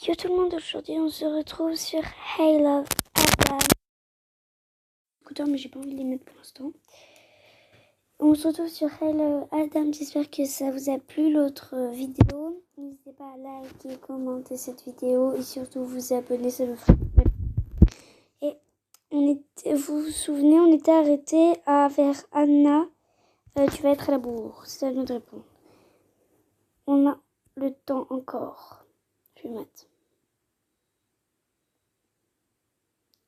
Yo tout le monde, aujourd'hui on se retrouve sur Hey Love Adam. Écoutez, mais j'ai pas envie de les mettre pour l'instant. On se retrouve sur Hey Love Adam, j'espère que ça vous a plu l'autre vidéo. N'hésitez pas à liker, commenter cette vidéo et surtout vous abonner, ça nous ferait plaisir. Et vous vous souvenez, on était arrêté vers Anna. Tu vas être à la bourre, c'est à nous de répondre. On a le temps encore. Je vais mettre.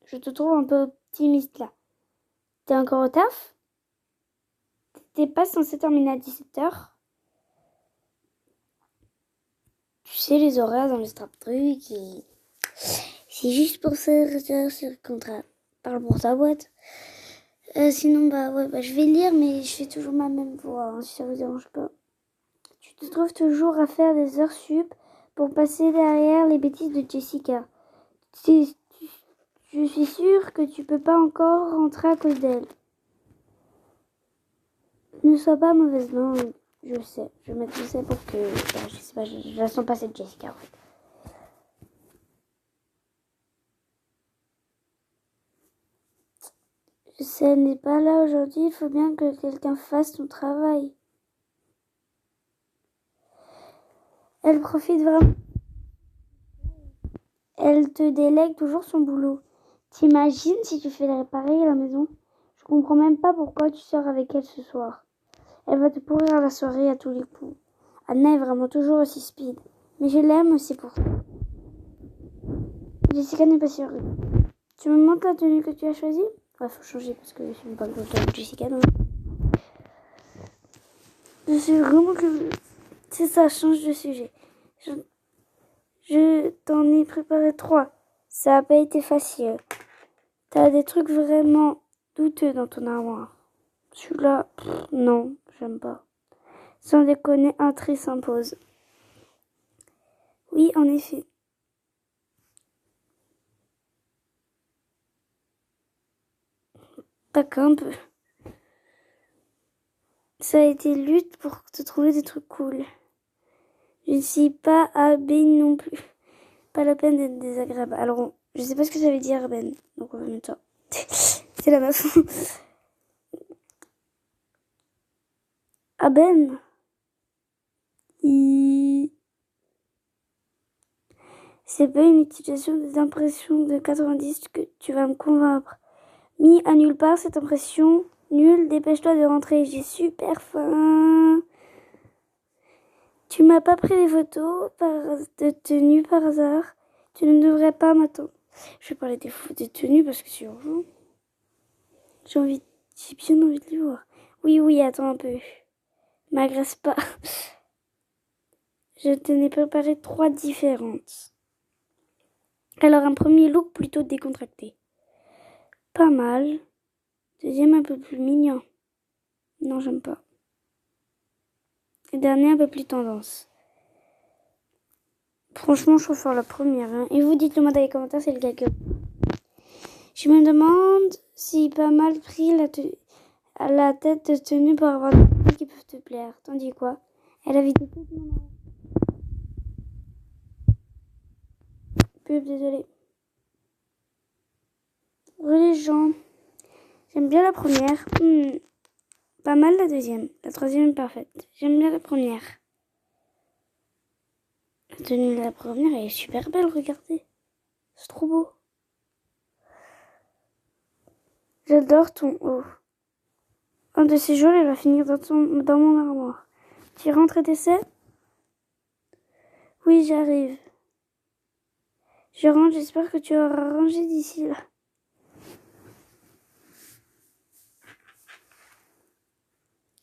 Je te trouve un peu optimiste là. T'es encore au taf? T'es pas censé terminer à 17h? Tu sais, les horaires dans les strap trucs, c'est juste pour ça sur le contrat. Parle pour ta boîte. Sinon, je vais lire, mais je fais toujours ma même voix, hein, si ça vous dérange pas. Tu te trouves toujours à faire des heures sup pour passer derrière les bêtises de Jessica. Je suis sûre que tu peux pas encore rentrer à cause d'elle. Ne sois pas mauvaise langue, je sais. Je vais mettre ça pour que... je sais pas, je la sens pas cette Jessica en fait. Si elle n'est pas là aujourd'hui, il faut bien que quelqu'un fasse son travail. Elle profite vraiment. Elle te délègue toujours son boulot. T'imagines si tu fais les réparer à la maison? Je comprends même pas pourquoi tu sors avec elle ce soir. Elle va te pourrir la soirée à tous les coups. Anna est vraiment toujours aussi speed. Mais je l'aime aussi pour ça. Jessica n'est pas sûre. Tu me montres la tenue que tu as choisie? Ouais, faut changer parce que je suis pas contente de Jessica, non. Je suis vraiment que... C'est ça, change de sujet. Je t'en ai préparé 3. Ça a pas été facile. T'as des trucs vraiment douteux dans ton armoire. Celui-là, non, j'aime pas. Sans déconner, un tri s'impose. Oui, en effet. Pas qu'un peu. Ça a été lutte pour te trouver des trucs cool. Je ne suis pas à Ben non plus. Pas la peine d'être désagréable. Alors, je sais pas ce que ça veut dire, Ben. Donc, on va mettre ça. C'est la meuf. Ah, Ben. C'est pas une utilisation des impressions de 90 que tu vas me convaincre. Mis à nulle part cette impression nulle, dépêche-toi de rentrer, j'ai super faim. Tu m'as pas pris des photos de tenue par hasard? Tu ne devrais pas m'attendre. Je vais parler des tenues parce que c'est urgent. J'ai bien envie de les voir. Oui, attends un peu. M'agresse pas. Je t'en ai préparé 3 différentes. Alors, un premier look plutôt décontracté. Pas mal. Deuxième un peu plus mignon. Non, j'aime pas. Et dernier un peu plus tendance. Franchement, je préfère la première. Hein. Et vous dites-le moi dans les commentaires, c'est lequel que... Je me demande si pas mal pris à la tête de tenue pour avoir des trucs qui peuvent te plaire. T'en dis quoi? Elle a vidé toute mon pub, désolée. Religion. J'aime bien la première. Pas mal la deuxième. La troisième est parfaite. J'aime bien la première. La tenue de la première elle est super belle, regardez. C'est trop beau. J'adore ton haut. Un de ces jours, elle va finir dans mon armoire. Tu rentres et t'essaies? Oui, j'arrive. Je rentre, j'espère que tu auras rangé d'ici là.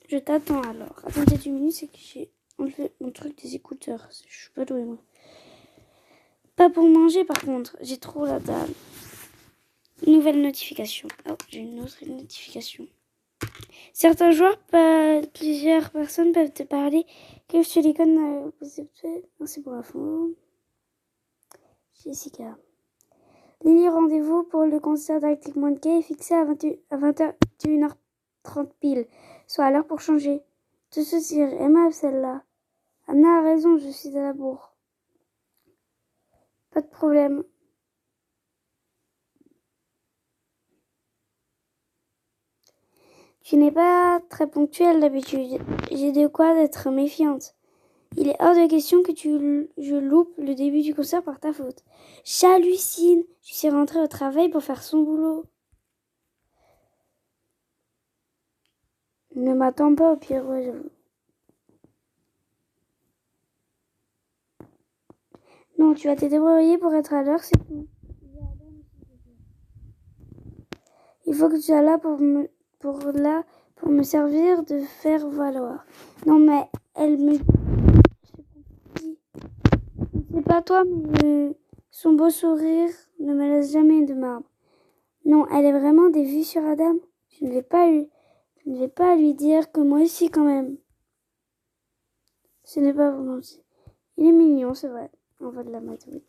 Je t'attends alors. Attendez 10 minutes, c'est que j'ai enlevé mon truc des écouteurs. Je suis pas douée, moi. Pas pour manger, par contre. J'ai trop la dalle. Nouvelle notification. Oh, j'ai une autre notification. Certains joueurs, plusieurs personnes peuvent te parler. Que sur l'icône, non, c'est pour la fin. Jessica. Lily, rendez-vous pour le concert d'Arctic Monkey est fixé à 21h30 pile, soit à l'heure pour changer. Te soucier, aimable celle-là. Anna a raison, je suis à la bourre. Pas de problème. Tu n'es pas très ponctuelle d'habitude. J'ai de quoi d'être méfiante. Il est hors de question que je loupe le début du concert par ta faute. J'hallucine. Je suis rentrée au travail pour faire son boulot. Ne m'attends pas au pire, ouais, j'avoue. Non, tu vas te débrouiller pour être à l'heure, c'est tout. Il faut que tu sois là pour me servir de faire valoir. Non, mais elle me... C'est pas toi, mais son beau sourire ne me laisse jamais de marbre. Non, elle est vraiment des vues sur Adam. Je ne vais pas lui dire que moi aussi quand même. Ce n'est pas volontiers. Il est mignon, c'est vrai. On va de la matouille.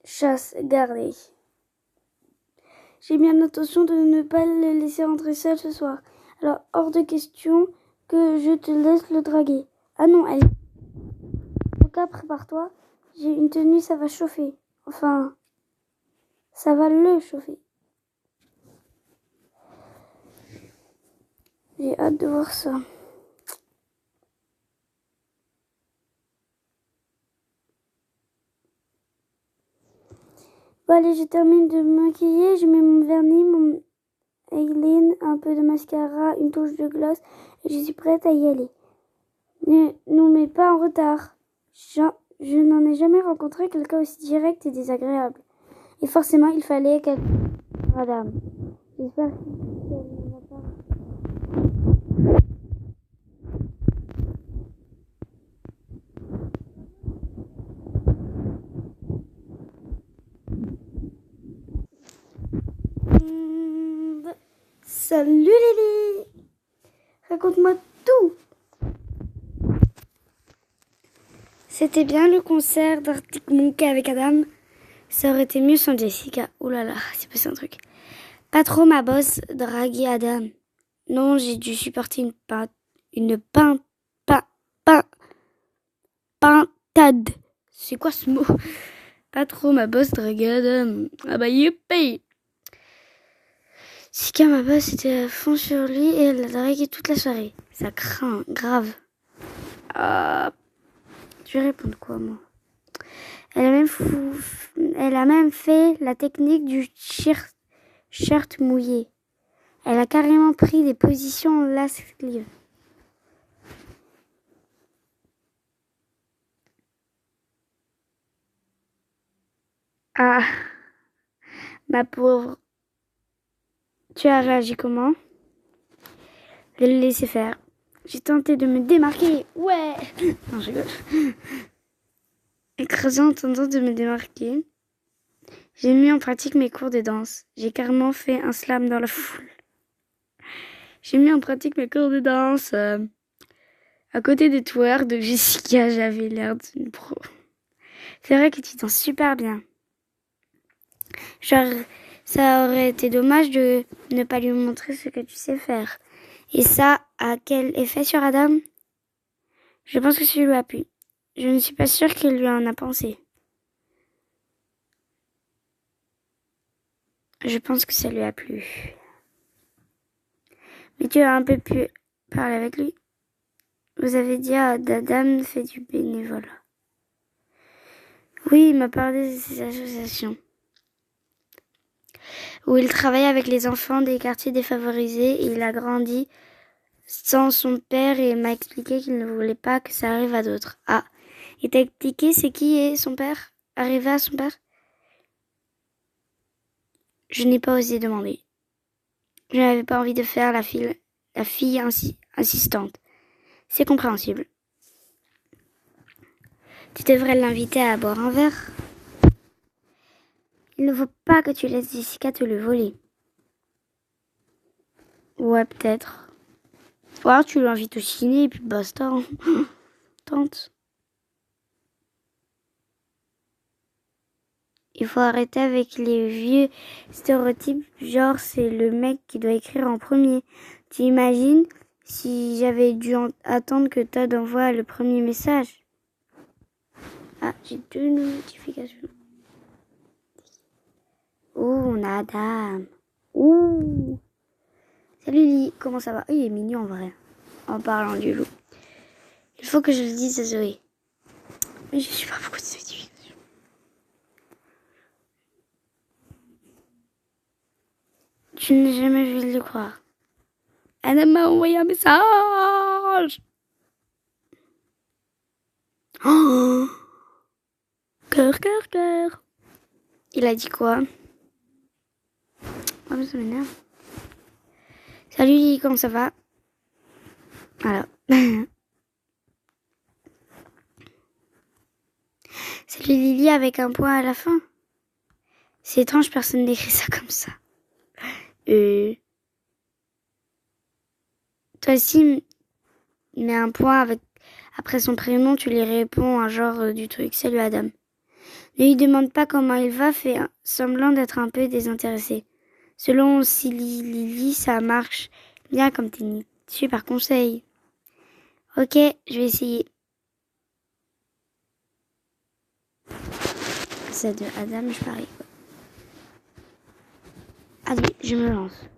Chasse gardée. J'ai bien l'intention de ne pas le laisser rentrer seul ce soir. Alors, hors de question que je te laisse le draguer. Ah non, elle... En tout cas, prépare-toi. J'ai une tenue, ça va chauffer. Enfin, ça va le chauffer. J'ai hâte de voir ça. Bon, allez, je termine de me maquiller. Je mets mon vernis, mon eyeliner, un peu de mascara, une touche de gloss. Et je suis prête à y aller. Ne nous mets pas en retard. Je n'en ai jamais rencontré quelqu'un aussi direct et désagréable. Et forcément, il fallait qu'elle... Madame, j'espère qu'elle ne va pas... Salut Lily! Raconte-moi tout! C'était bien le concert d'Arctic Monkey avec Adam. Ça aurait été mieux sans Jessica. Ouh là là, c'est passé un truc. Pas trop ma boss draguer Adam. Non, j'ai dû supporter une pintade. C'est quoi ce mot? Pas trop ma boss draguer Adam. Ah bah youpi! Sika, ma boss, était à fond sur lui et elle l'a dragué toute la soirée. Ça craint, grave. Je vais répondre quoi, moi? Elle a même fait la technique du shirt mouillé. Elle a carrément pris des positions lascives. Ah, ma pauvre. Tu as réagi comment? Je l'ai laissé faire. J'ai tenté de me démarquer. Ouais. Non, je rigole. Écrasant en tentant de me démarquer, j'ai mis en pratique mes cours de danse. J'ai carrément fait un slam dans la foule. J'ai mis en pratique mes cours de danse. À côté des twerks de Jessica, j'avais l'air d'une pro. C'est vrai que tu danses super bien. Genre, ça aurait été dommage de ne pas lui montrer ce que tu sais faire. Et ça a quel effet sur Adam? Je pense que ça lui a plu. Je ne suis pas sûre qu'il lui en a pensé. Je pense que ça lui a plu. Mais tu as un peu pu parler avec lui? Vous avez dit Adam fait du bénévolat. Oui, il m'a parlé de ces associations où il travaille avec les enfants des quartiers défavorisés et il a grandi sans son père et il m'a expliqué qu'il ne voulait pas que ça arrive à d'autres. Ah, il t'a expliqué c'est qui est son père? Arrivé à son père? Je n'ai pas osé demander. Je n'avais pas envie de faire la fille insistante. C'est compréhensible. Tu devrais l'inviter à boire un verre. Il ne faut pas que tu laisses Jessica te le voler. Ouais, peut-être. Ou alors tu l'invites au ciné et puis basta. Tente. Il faut arrêter avec les vieux stéréotypes, genre c'est le mec qui doit écrire en premier. Tu imagines si j'avais dû attendre que Todd envoie le premier message? Ah, j'ai 2 notifications. Oh, on a Adam. Ouh. Salut Lily, comment ça va? Oh, il est mignon en vrai. En parlant du loup. Il faut que je le dise à Zoé. Mais je suis pas beaucoup de notifications. Je n'ai jamais vu le croire. Adam m'a envoyé un message. Oh, cœur, cœur, cœur. Il a dit quoi? Oh, mais ça m'énerve. Salut Lily, comment ça va? Voilà. Salut Lily avec un point à la fin. C'est étrange, personne n'écrit ça comme ça. Toi aussi, mets un point après son prénom, tu lui réponds un genre du truc. Salut Adam. Ne lui demande pas comment il va, fais semblant d'être un peu désintéressé. Selon Silly Lily, ça marche bien comme technique. Super conseil. Ok, je vais essayer. C'est de Adam, je parie. Allez, je me lance.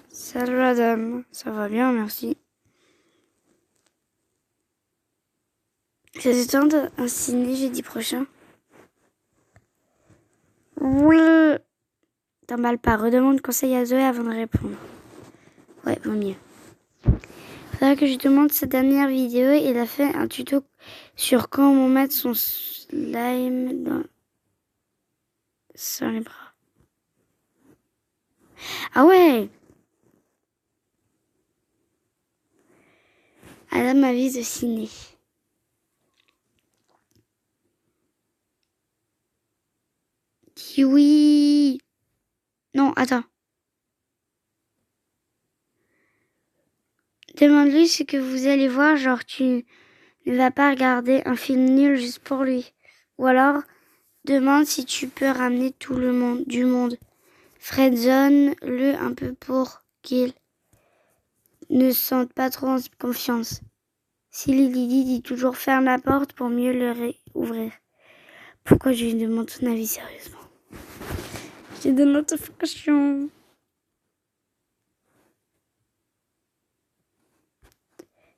Salut Adam, ça va bien, merci. Ça se tente un ciné jeudi prochain? Oui. T'emballes pas, redemande conseil à Zoé avant de répondre. Ouais, vaut mieux. Faudrait que je te montre sa dernière vidéo. Il a fait un tuto sur comment mettre son slime sur les bras. Ah ouais! Adam avise de ciné. Dis oui! Non, attends. Demande-lui ce que vous allez voir, genre tu ne vas pas regarder un film nul juste pour lui. Ou alors, demande si tu peux ramener tout le monde, du monde. Friendzone-le un peu pour qu'il ne se sente pas trop en confiance. Si Lily dit toujours ferme la porte pour mieux le réouvrir. Pourquoi je lui demande ton avis sérieusement? J'ai des notifications.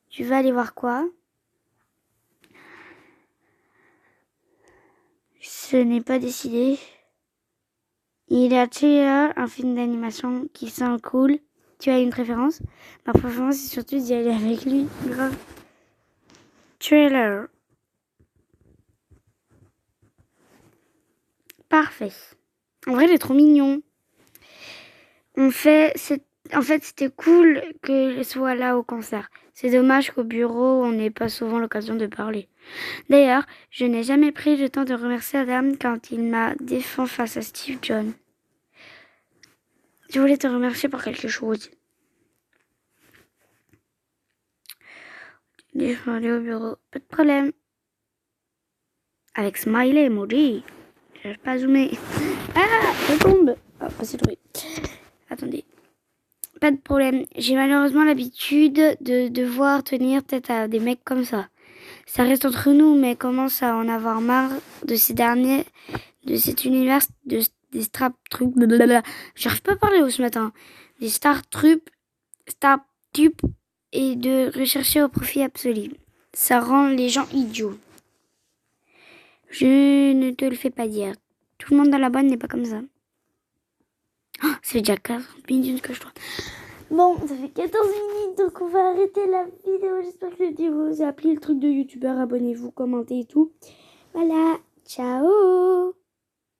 Tu vas aller voir quoi? Ce n'est pas décidé. Il y a Thriller, un film d'animation qui sent cool. Tu as une préférence? Ma préférence c'est surtout d'y aller avec lui. Grave. Thriller. Parfait. En vrai, il est trop mignon. En fait, c'était cool que je sois là au concert. C'est dommage qu'au bureau, on n'ait pas souvent l'occasion de parler. D'ailleurs, je n'ai jamais pris le temps de remercier Adam quand il m'a défendu face à Steve John. Je voulais te remercier pour quelque chose. Je vais aller au bureau. Pas de problème. Avec smiley emoji. Je vais pas zoomer. Ah, je tombe. Oh, c'est le bruit. Attendez. Pas de problème. J'ai malheureusement l'habitude de devoir tenir tête à des mecs comme ça. Ça reste entre nous, mais commence à en avoir marre de ces derniers, de cet univers des strap trucs, blablabla. J'arrive pas à parler ce matin. Des star tubes et de rechercher au profit absolu. Ça rend les gens idiots. Je ne te le fais pas dire. Tout le monde dans la bonne n'est pas comme ça. Oh, ça fait déjà 40 minutes que je dois. Bon, ça fait 14 minutes, donc on va arrêter la vidéo. J'espère que la vidéo vous a plu, le truc de youtubeur. Abonnez-vous, commentez et tout. Voilà, ciao!